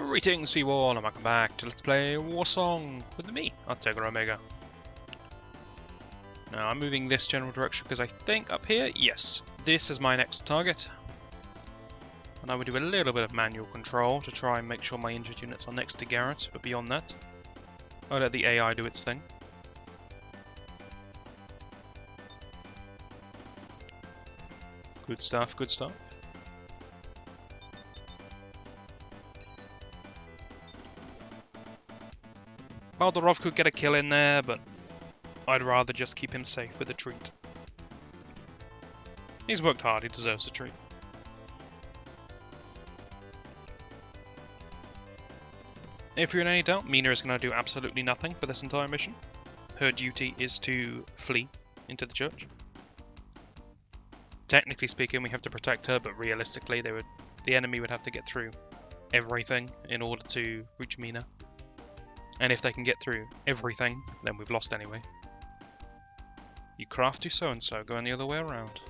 Greetings to you all, and welcome back to Let's Play Warsong with me, Artegra Omega. Now, I'm moving this general direction because I think up here, yes, this is my next target. And I would do a little bit of manual control to try and make sure my injured units are next to Garrett, but beyond that, I'll let the AI do its thing. Good stuff, good stuff. Baldarov could get a kill in there, but I'd rather just keep him safe with a treat. He's worked hard, he deserves a treat. If you're in any doubt, Mina is going to do absolutely nothing for this entire mission. Her duty is to flee into the church. Technically speaking, we have to protect her, but realistically, the enemy would have to get through everything in order to reach Mina. And if they can get through everything, then we've lost anyway. You crafty so-and-so, going the other way around.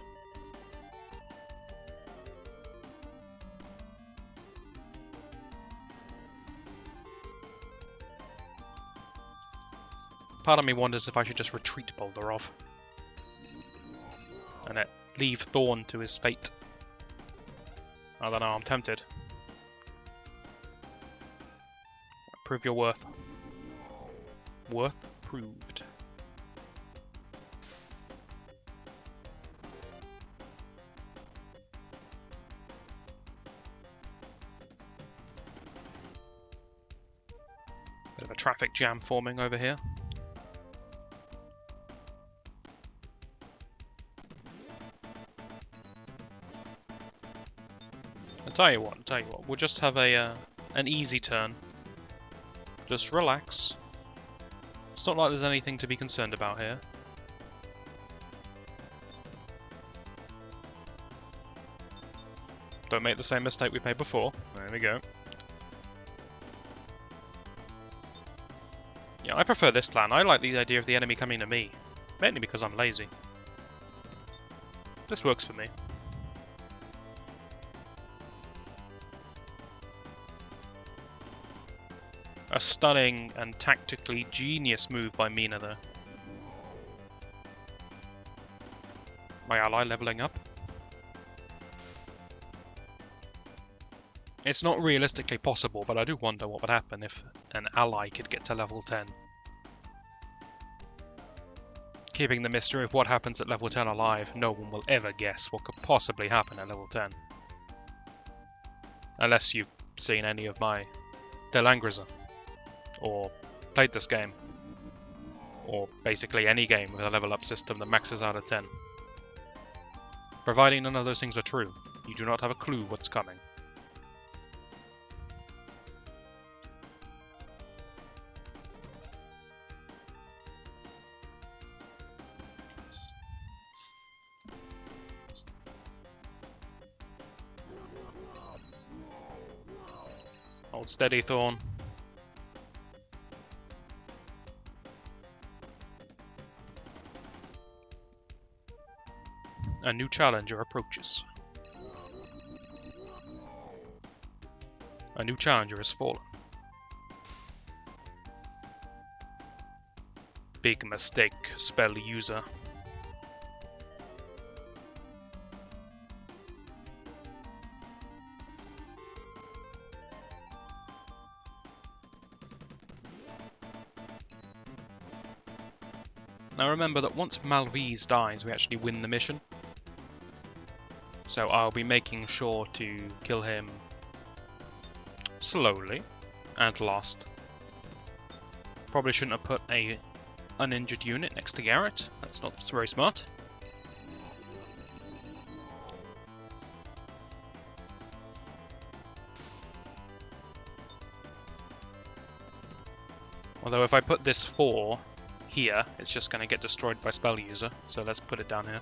Part of me wonders if I should just retreat Baldarov. And leave Thorn to his fate. I don't know, I'm tempted. Prove your worth. Worth proved. Bit of a traffic jam forming over here. I'll tell you what, we'll just have an easy turn. Just relax. It's not like there's anything to be concerned about here. Don't make the same mistake we made before. There we go. Yeah, I prefer this plan. I like the idea of the enemy coming to me. Mainly because I'm lazy. This works for me. A stunning and tactically genius move by Mina there. My ally leveling up. It's not realistically possible, but I do wonder what would happen if an ally could get to level 10. Keeping the mystery of what happens at level 10 alive, no one will ever guess what could possibly happen at level 10. Unless you've seen any of my Delangriza. Or played this game, or basically any game with a level up system that maxes out at 10. Providing none of those things are true, you do not have a clue what's coming. Hold steady, Thorn. A new challenger approaches. A new challenger has fallen. Big mistake, spell user. Now remember that once Malvise dies, we actually win the mission. So I'll be making sure to kill him slowly and last. Probably shouldn't have put a uninjured unit next to Garrett. That's not very smart. Although if I put this 4 here, it's just going to get destroyed by spell user. So let's put it down here.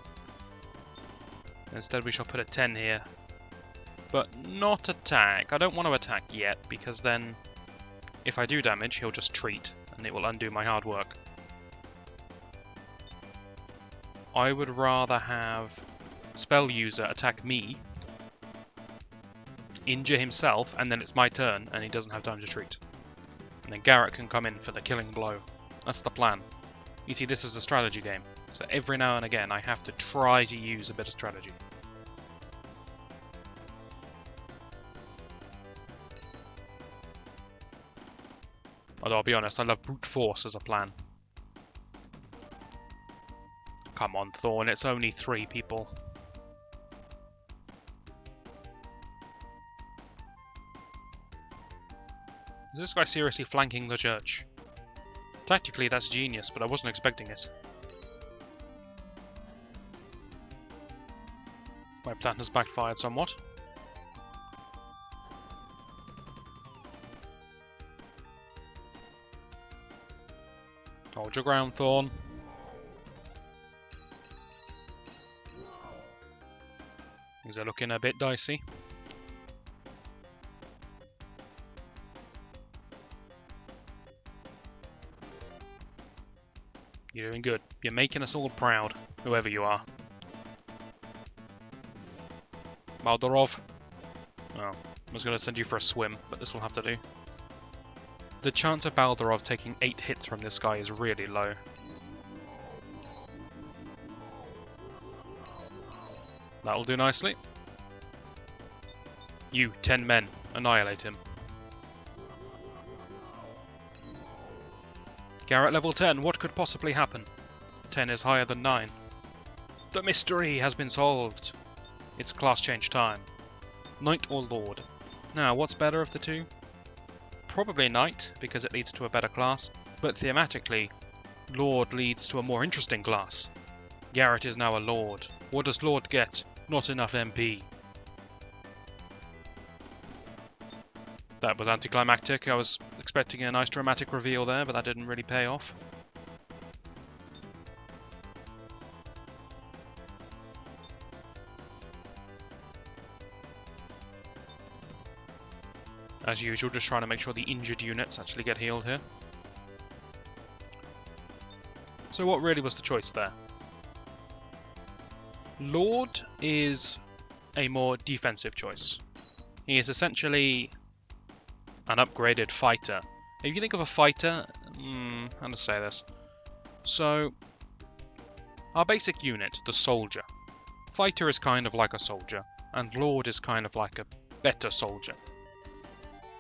Instead we shall put a 10 here. But not attack. I don't want to attack yet, because then if I do damage, he'll just treat, and it will undo my hard work. I would rather have spell user attack me injure himself, and then it's my turn, and he doesn't have time to treat. And then Garrett can come in for the killing blow. That's the plan. You see, this is a strategy game, so every now and again I have to try to use a bit of strategy. Although I'll be honest, I love brute force as a plan. Come on, Thorn, it's only 3 people. Is this guy seriously flanking the church? Tactically, that's genius, but I wasn't expecting it. My plan has backfired somewhat. Hold your ground, Thorn. Things are looking a bit dicey. You're doing good. You're making us all proud, whoever you are. Baldarov. Oh, I was going to send you for a swim, but this will have to do. The chance of Baldarov taking 8 hits from this guy is really low. That'll do nicely. You, 10 men, annihilate him. Garrett level 10, what could possibly happen? 10 is higher than 9. The mystery has been solved. It's class change time. Knight or Lord? Now, what's better of the two? Probably Knight, because it leads to a better class, but thematically, Lord leads to a more interesting class. Garrett is now a Lord. What does Lord get? Not enough MP. That was anticlimactic. I was expecting a nice dramatic reveal there, but that didn't really pay off. As usual, just trying to make sure the injured units actually get healed here. So what really was the choice there? Lord is a more defensive choice. He is essentially an upgraded fighter. If you think of a fighter, how to say this? So, our basic unit, the soldier. Fighter is kind of like a soldier, and Lord is kind of like a better soldier.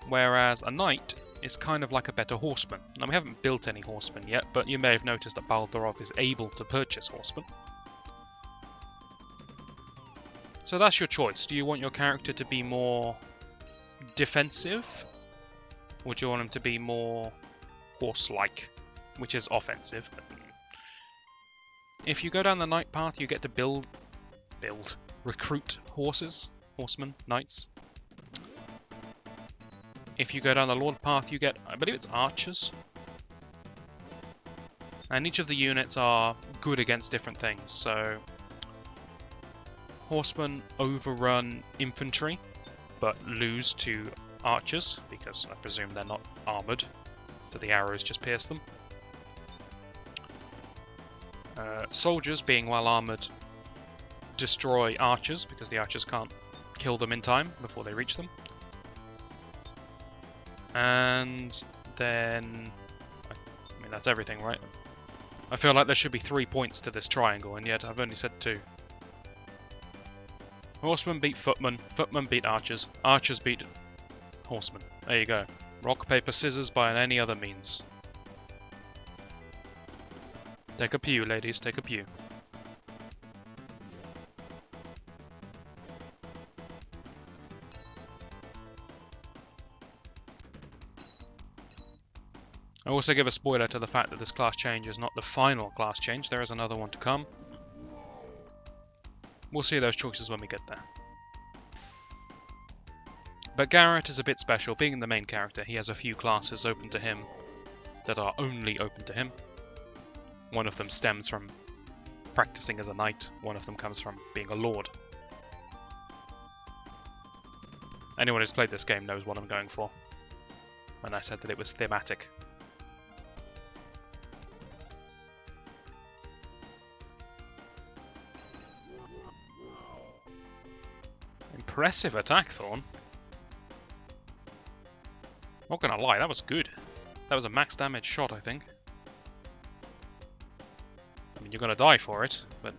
Whereas a knight is kind of like a better horseman. Now, we haven't built any horsemen yet, but you may have noticed that Baldarov is able to purchase horsemen. So that's your choice. Do you want your character to be more defensive? Or do you want him to be more horse-like, which is offensive? If you go down the knight path, you get to recruit horsemen, knights. If you go down the Lord path, you get, I believe it's archers. And each of the units are good against different things, so horsemen overrun infantry, but lose to archers, because I presume they're not armoured, so the arrows just pierce them. Soldiers, being well armoured, destroy archers, because the archers can't kill them in time before they reach them. And then, I mean, that's everything, right? I feel like there should be 3 points to this triangle, and yet I've only said 2. Horsemen beat footmen, footmen beat archers, archers beat horsemen. There you go. Rock, paper, scissors by any other means. Take a pew, ladies, take a pew. I also give a spoiler to the fact that this class change is not the final class change. There is another one to come. We'll see those choices when we get there. But Garrett is a bit special. Being the main character, he has a few classes open to him that are only open to him. One of them stems from practicing as a knight. One of them comes from being a lord. Anyone who's played this game knows what I'm going for when I said that it was thematic. Impressive attack, Thorn. Not gonna lie, that was good. That was a max damage shot, I think. I mean, you're gonna die for it, but...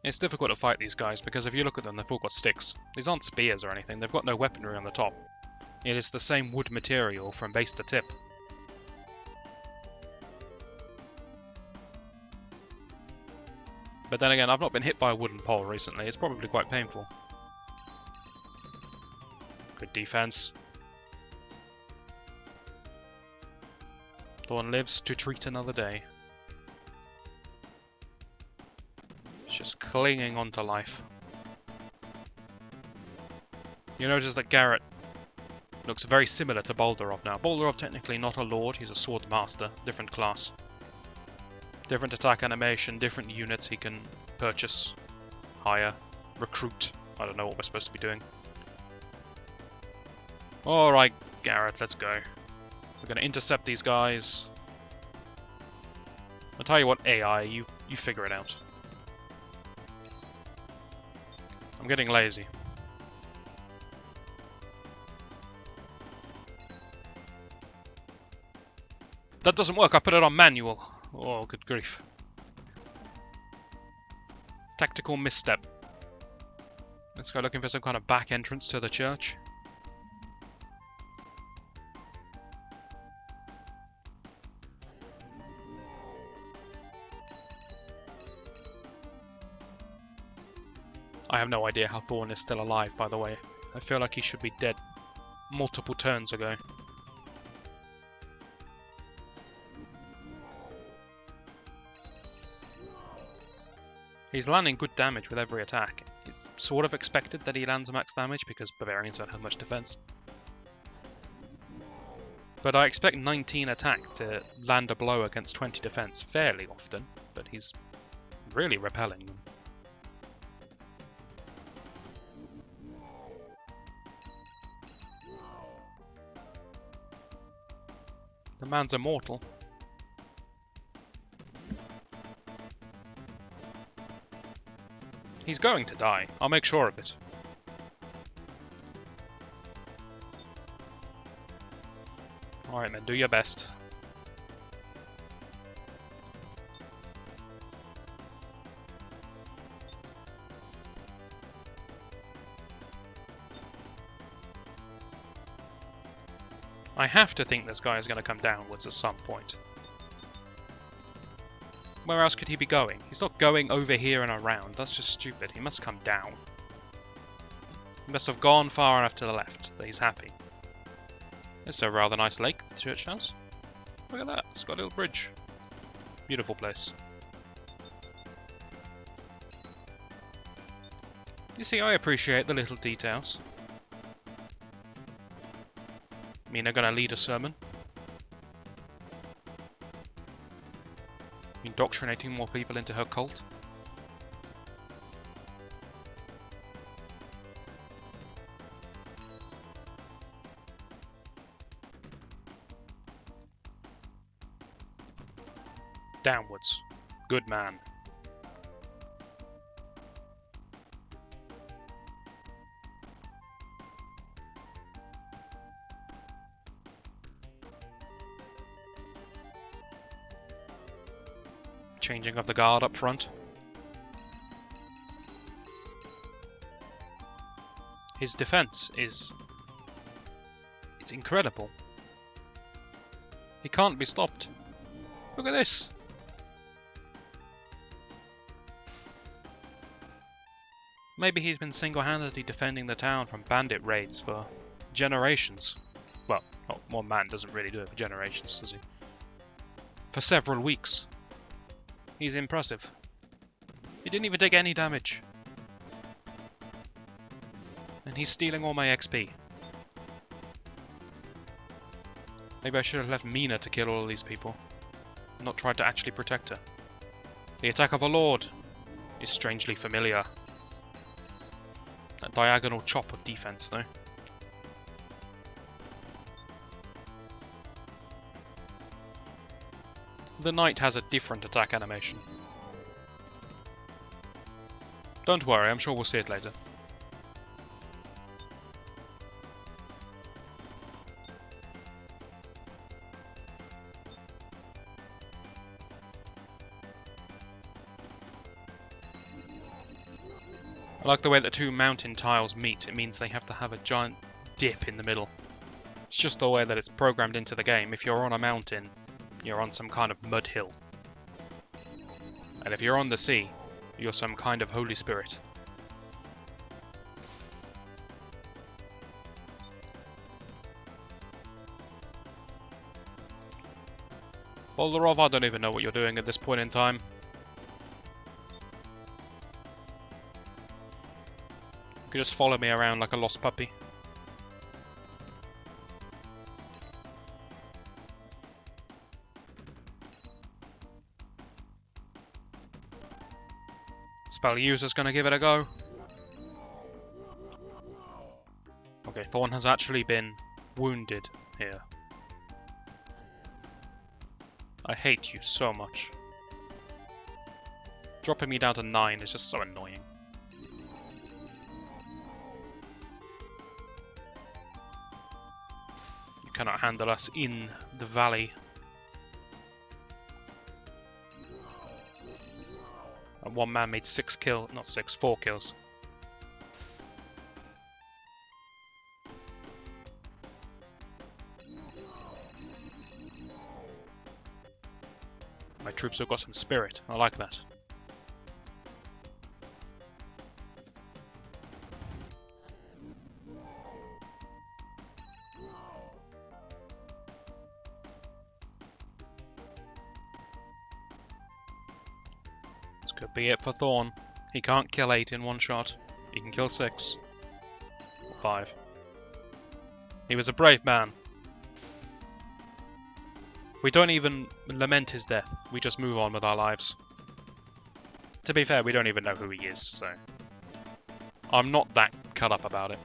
It's difficult to fight these guys, because if you look at them, they've all got sticks. These aren't spears or anything, they've got no weaponry on the top. It is the same wood material from base to tip. But then again, I've not been hit by a wooden pole recently, it's probably quite painful. Good defense. Dawn lives to treat another day. It's just clinging on to life. You notice that Garrett looks very similar to Boulderov now. Boulderov technically not a lord, he's a sword master, different class. Different attack animation, different units he can purchase, hire, recruit. I don't know what we're supposed to be doing. Alright, Garrett, let's go. We're going to intercept these guys. I'll tell you what, AI, you figure it out. I'm getting lazy. That doesn't work, I put it on manual. Oh, good grief. Tactical misstep. Let's go looking for some kind of back entrance to the church. I have no idea how Thorn is still alive, by the way. I feel like he should be dead multiple turns ago. He's landing good damage with every attack. It's sort of expected that he lands max damage because Bavarians don't have much defense. But I expect 19 attack to land a blow against 20 defense fairly often, but he's really repelling them. The man's immortal. He's going to die. I'll make sure of it. Alright then, do your best. I have to think this guy is going to come downwards at some point. Where else could he be going? He's not going over here and around. That's just stupid. He must come down. He must have gone far enough to the left that he's happy. It's a rather nice lake, the church house. Look at that. It's got a little bridge. Beautiful place. You see, I appreciate the little details. Mina gonna lead a sermon. Indoctrinating more people into her cult. Downwards. Good man. Changing of the guard up front. His defense is... it's incredible. He can't be stopped. Look at this! Maybe he's been single-handedly defending the town from bandit raids for generations. Well, one man doesn't really do it for generations, does he? For several weeks. He's impressive. He didn't even take any damage. And he's stealing all my XP. Maybe I should have left Mina to kill all of these people. And not tried to actually protect her. The attack of a lord is strangely familiar. That diagonal chop of defense, though. The knight has a different attack animation. Don't worry, I'm sure we'll see it later. I like the way that two mountain tiles meet. It means they have to have a giant dip in the middle. It's just the way that it's programmed into the game. If you're on a mountain, you're on some kind of mud hill. And if you're on the sea, you're some kind of holy spirit. Boldarov, I don't even know what you're doing at this point in time. You could just follow me around like a lost puppy. Spell user's gonna give it a go. Okay, Thorn has actually been wounded here. I hate you so much. Dropping me down to 9 is just so annoying. You cannot handle us in the valley. And one man made 4 kills. My troops have got some spirit. I like that. This could be it for Thorn. He can't kill 8 in one shot. He can kill 6. Or 5. He was a brave man. We don't even lament his death, we just move on with our lives. To be fair, we don't even know who he is, so... I'm not that cut up about it.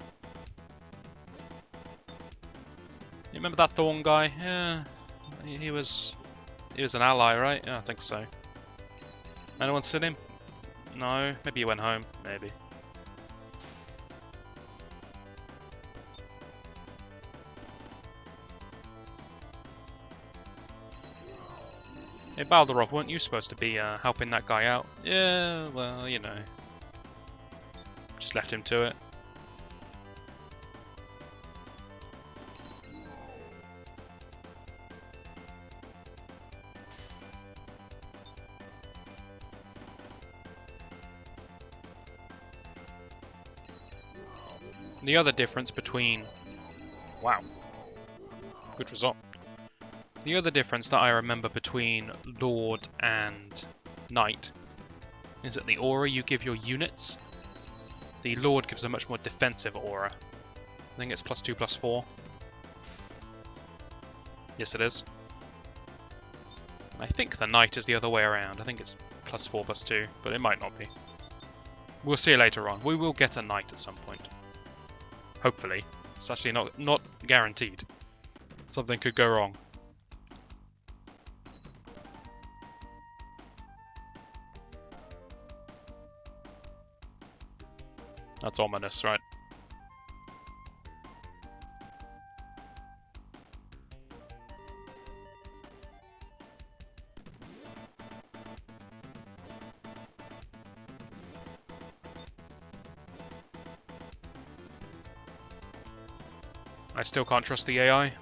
You remember that Thorn guy? Yeah, he was an ally, right? Yeah, I think so. Anyone seen him? No, maybe he went home, maybe. Hey Baldarov, weren't you supposed to be helping that guy out? Yeah, well, you know. Just left him to it. The other difference between... Wow. Good result. The other difference that I remember between Lord and Knight is that the aura you give your units, the Lord gives a much more defensive aura. I think it's +2/+4. Yes, it is. And I think the Knight is the other way around. I think it's +4/+2, but it might not be. We'll see later on. We will get a Knight at some point. Hopefully. It's actually not guaranteed. Something could go wrong. That's ominous, right? I still can't trust the AI.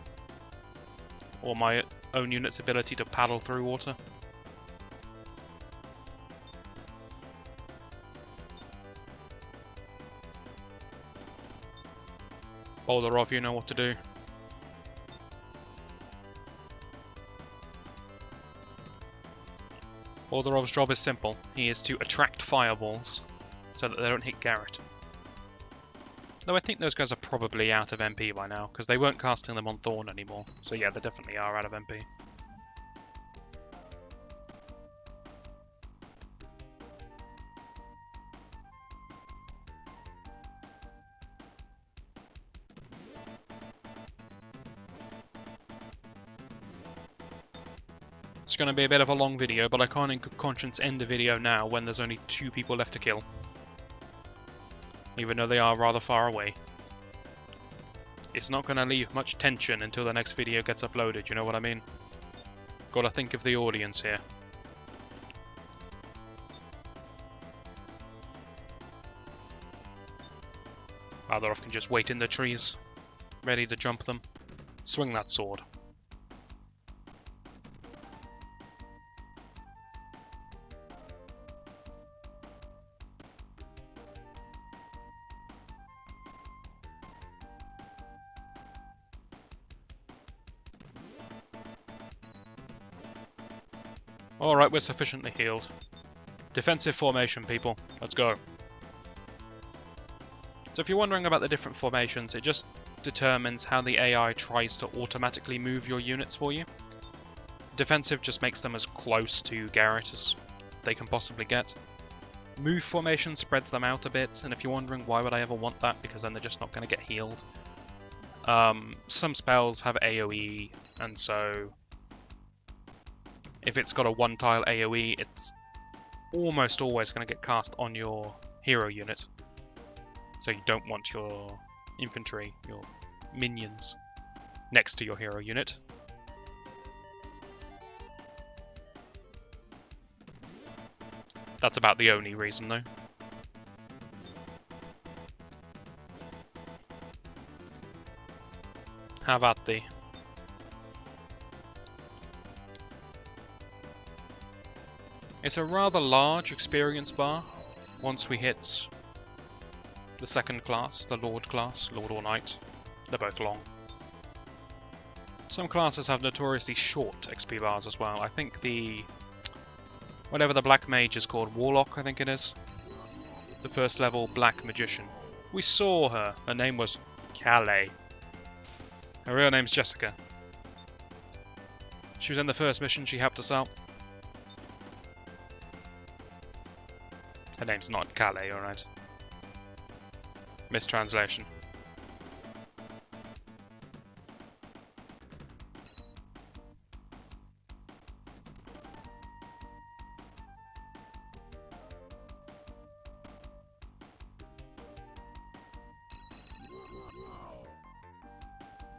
Or my own unit's ability to paddle through water. Boldarov, you know what to do. Boldarov's job is simple. He is to attract fireballs so that they don't hit Garrett. Though I think those guys are probably out of MP by now, because they weren't casting them on Thorn anymore. So yeah, they definitely are out of MP. It's going to be a bit of a long video, but I can't in good conscience end the video now when there's only 2 people left to kill. even though they are rather far away. It's not going to leave much tension until the next video gets uploaded, you know what I mean? Gotta think of the audience here. Alderov can just wait in the trees, ready to jump them. Swing that sword. Alright, we're sufficiently healed. Defensive formation, people. Let's go. So if you're wondering about the different formations, it just determines how the AI tries to automatically move your units for you. Defensive just makes them as close to Garrett as they can possibly get. Move formation spreads them out a bit, and if you're wondering why would I ever want that, because then they're just not going to get healed. Some spells have AoE, and so if it's got a one-tile AoE, it's almost always going to get cast on your hero unit. So you don't want your infantry, your minions, next to your hero unit. That's about the only reason, though. Have at thee. It's a rather large experience bar once we hit the second class, the Lord class, Lord or Knight. They're both long. Some classes have notoriously short XP bars as well. I think the... whatever the Black Mage is called, Warlock I think it is. The first level Black Magician. We saw her. Her name was Calais. Her real name's Jessica. She was in the first mission, she helped us out. Her name's not Calais, alright. Mistranslation.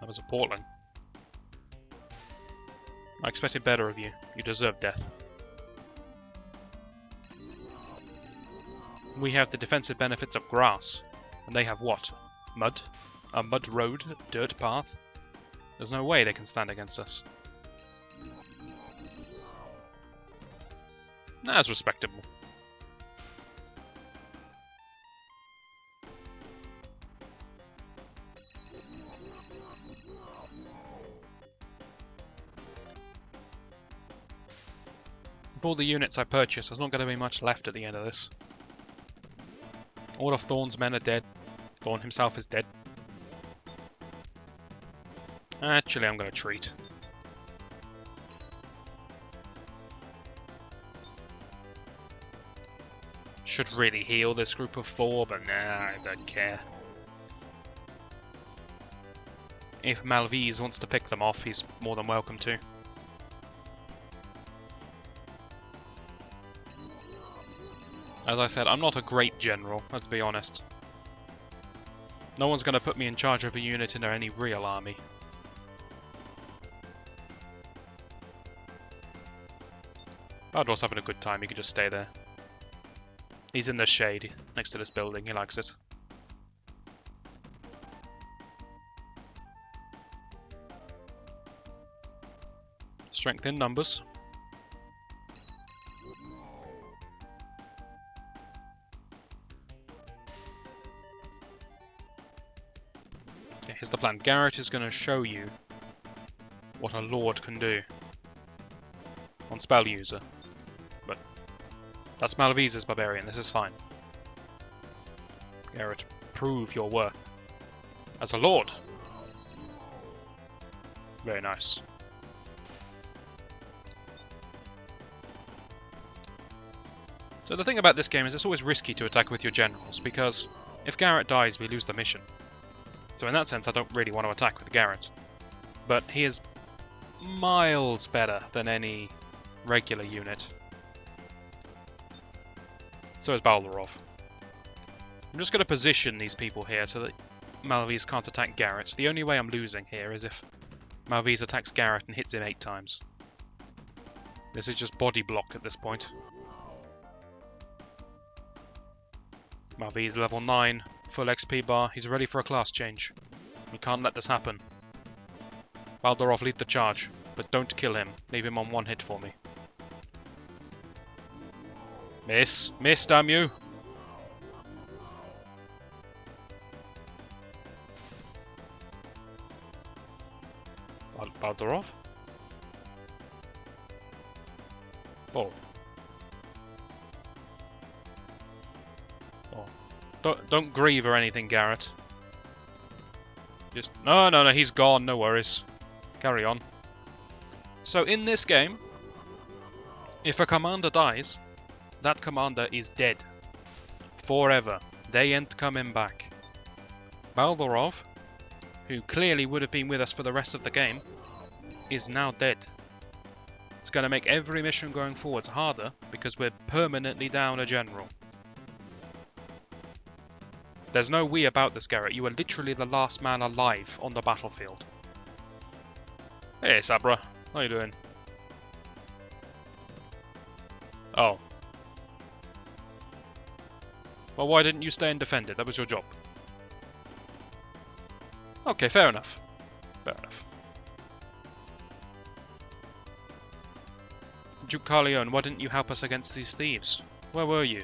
That was appalling. I expected better of you. You deserve death. We have the defensive benefits of grass. And they have what? Mud? A mud road? Dirt path? There's no way they can stand against us. That's respectable. With all the units I purchased, there's not going to be much left at the end of this. All of Thorn's men are dead. Thorn himself is dead. Actually, I'm going to treat. Should really heal this group of 4, but nah, I don't care. If Malvise wants to pick them off, he's more than welcome to. As I said, I'm not a great general, let's be honest. No one's going to put me in charge of a unit in any real army. Baldor's having a good time, he could just stay there. He's in the shade next to this building, he likes it. Strength in numbers. Okay, here's the plan. Garrett is going to show you what a Lord can do on spell user. But that's Malvise's barbarian, this is fine. Garrett, prove your worth as a Lord. Very nice. So the thing about this game is it's always risky to attack with your generals, because if Garrett dies, we lose the mission. So in that sense, I don't really want to attack with Garrett. But he is miles better than any regular unit. So is Baldarov. I'm just going to position these people here so that Malvise can't attack Garrett. The only way I'm losing here is if Malvise attacks Garrett and hits him 8 times. This is just body block at this point. Malvise level 9, full XP bar. He's ready for a class change. We can't let this happen. Baldorov, lead the charge, but don't kill him. Leave him on 1 hit for me. Miss! Miss, damn you! Baldorov? Oh. Oh. Don't grieve or anything, Garrett. Just... No, he's gone, no worries. Carry on. So in this game, if a commander dies, that commander is dead. Forever. They ain't coming back. Baldorov, who clearly would have been with us for the rest of the game, is now dead. It's going to make every mission going forwards harder because we're permanently down a general. There's no we about this, Garrett. You are literally the last man alive on the battlefield. Hey, Sabra. How you doing? Oh. Well, why didn't you stay and defend it? That was your job. Okay, fair enough. Fair enough. Duke Carleone, why didn't you help us against these thieves? Where were you?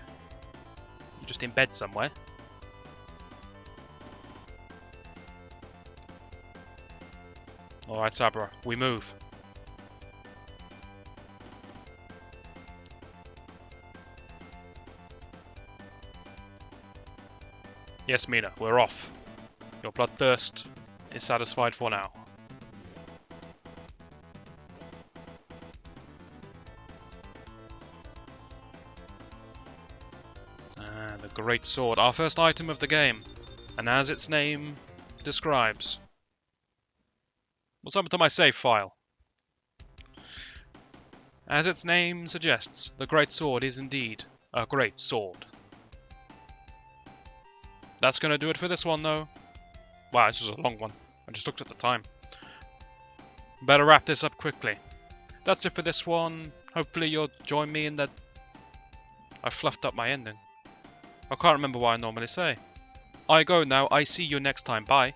You're just in bed somewhere. Alright, Sabra, we move. Yes, Mina, we're off. Your bloodthirst is satisfied for now. The Great Sword, our first item of the game, and as its name describes. What's happened to my save file? As its name suggests, the Great Sword is indeed a great sword. That's going to do it for this one, though. Wow, this is a long one. I just looked at the time. Better wrap this up quickly. That's it for this one. Hopefully you'll join me in that... I fluffed up my ending. I can't remember what I normally say. I go now. I see you next time. Bye.